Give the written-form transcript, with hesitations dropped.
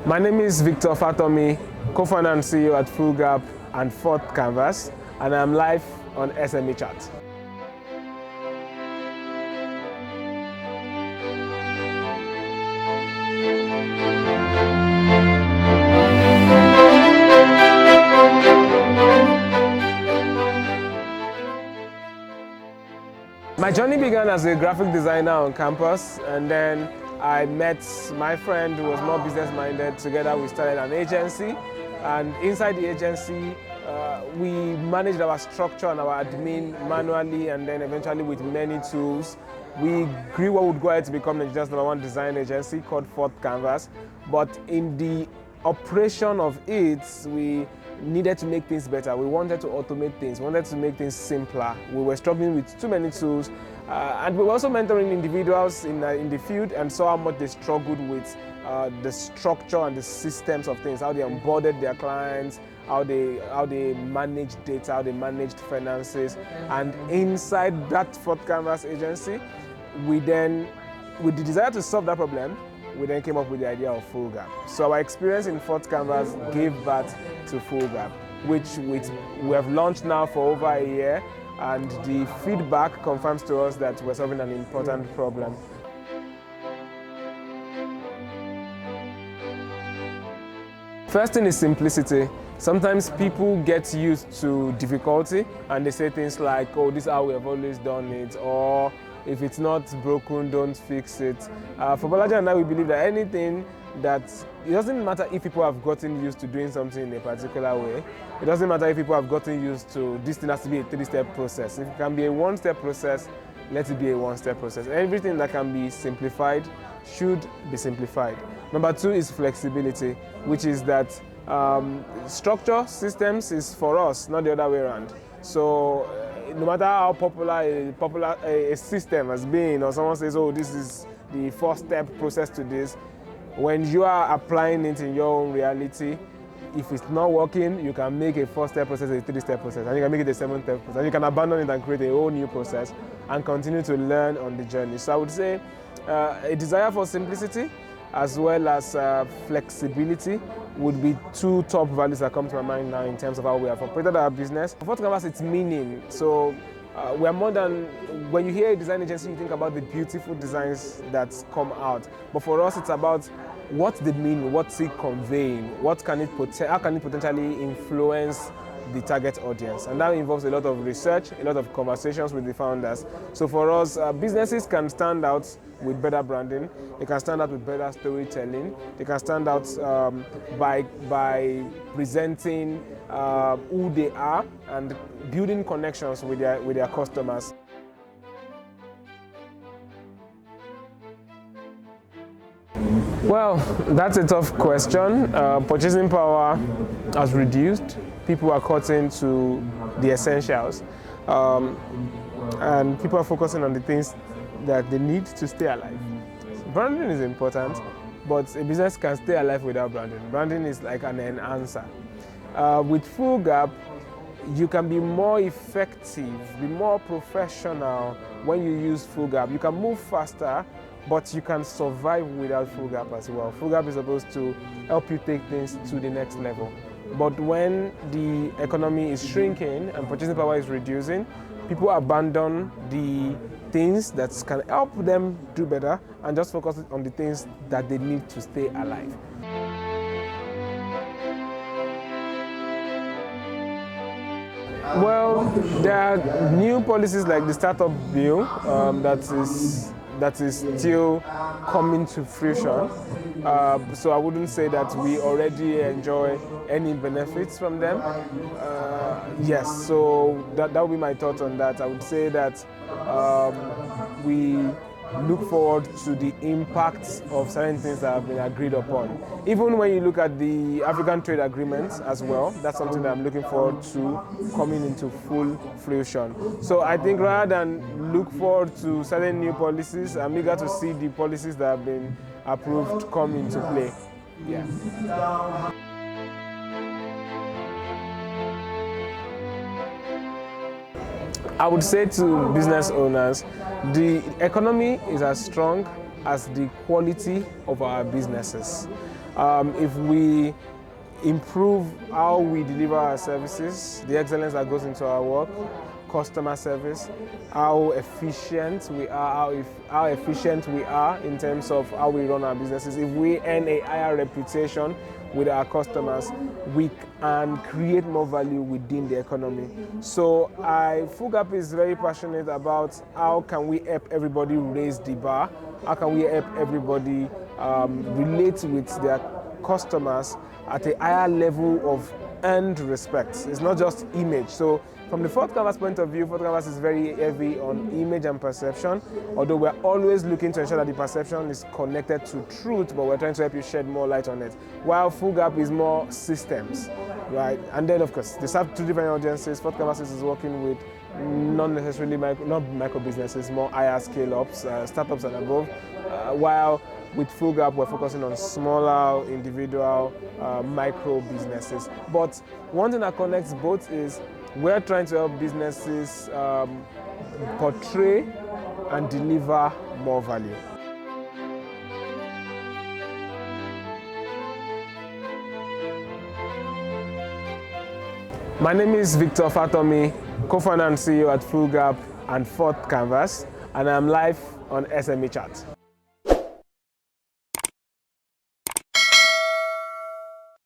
My name is Victor Fatanmi, co-founder and CEO at Full Gap and Fourth Canvas, and I'm live on SME Chat. My journey began as a graphic designer on campus, and then I met my friend who was more business-minded. Together we started an agency, and inside the agency we managed our structure and our admin manually, and then eventually with many tools we grew what would go ahead to become Nigeria's #1 design agency called Fourth Canvas. But in the operation of it, we needed to make things better. We wanted to automate things, wanted to make things simpler. We were struggling with too many tools, and we were also mentoring individuals in the field and saw how much they struggled with the structure and the systems of things, how they onboarded their clients, how they managed data, how they managed finances. And inside that Fourth Canvas agency, with the desire to solve that problem, we then came up with the idea of Full Gap. So our experience in Fourth Canvas gave birth to Full Gap, which we have launched now for over a year, and the feedback confirms to us that we're solving an important problem. First thing is simplicity. Sometimes people get used to difficulty and they say things like, oh, this is how we have always done it, or if it's not broken, don't fix it. For Balaji and I, we believe that anything that, it doesn't matter if people have gotten used to doing something in a particular way. It doesn't matter if people have gotten used to, this thing has to be a 3-step process. If it can be a 1-step process, let it be a 1-step process. Everything that can be simplified should be simplified. Number 2 is flexibility, which is that structure systems is for us, not the other way around. So no matter how popular a system has been, or someone says, oh, this is the 4-step process to this, when you are applying it in your own reality, if it's not working, you can make a 4-step process a 3-step process, and you can make it a 7-step process, and you can abandon it and create a whole new process and continue to learn on the journey. So I would say a desire for simplicity as well as flexibility would be 2 top values that come to my mind now in terms of how we have operated our business. For Fourth Canvas, it's meaning. So we are more than, when you hear a design agency, you think about the beautiful designs that come out. But for us, it's about what's the meaning, what's it conveying, how can it potentially influence the target audience. And that involves a lot of research, a lot of conversations with the founders. So for us, businesses can stand out with better branding, they can stand out with better storytelling, they can stand out by presenting who they are and building connections with their customers. Well, that's a tough question. Purchasing power has reduced. People are cutting to the essentials, and people are focusing on the things that they need to stay alive. Branding is important, but a business can stay alive without branding. Branding is like an enhancer. With Full Gap, you can be more effective, be more professional when you use Full Gap. You can move faster, but you can survive without Full Gap as well. Full Gap is supposed to help you take things to the next level. But when the economy is shrinking and purchasing power is reducing, people abandon the things that can help them do better and just focus on the things that they need to stay alive. Well, there are new policies like the startup bill that is still coming to fruition. So I wouldn't say that we already enjoy any benefits from them. Yes, so that would be my thoughts on that. I would say that we look forward to the impacts of certain things that have been agreed upon. Even when you look at the African trade agreements as well, that's something that I'm looking forward to coming into full fruition. So I think rather than look forward to certain new policies, I'm eager to see the policies that have been approved come into play. Yeah. I would say to business owners, the economy is as strong as the quality of our businesses. If we improve how we deliver our services, the excellence that goes into our work, customer service, how efficient we are, how efficient we are in terms of how we run our businesses. If we earn a higher reputation with our customers, we can create more value within the economy. So FoodGap is very passionate about how can we help everybody raise the bar, how can we help everybody relate with their customers at a higher level of earned respect. It's not just image. So from the Fourth Canvas point of view, Fourth Canvas is very heavy on image and perception, although we're always looking to ensure that the perception is connected to truth, but we're trying to help you shed more light on it. While FoodGap is more systems, right? And then of course, they serve two different audiences. Fourth Canvas is working with not necessarily not micro businesses, more higher scale-ups, startups and above, while with FoodGap, we're focusing on smaller, individual, micro businesses. But one thing that connects both is we're trying to help businesses portray and deliver more value. My name is Victor Fatanmi, co-founder and CEO at FoodGap and Fourth Canvas, and I'm live on SME Chat.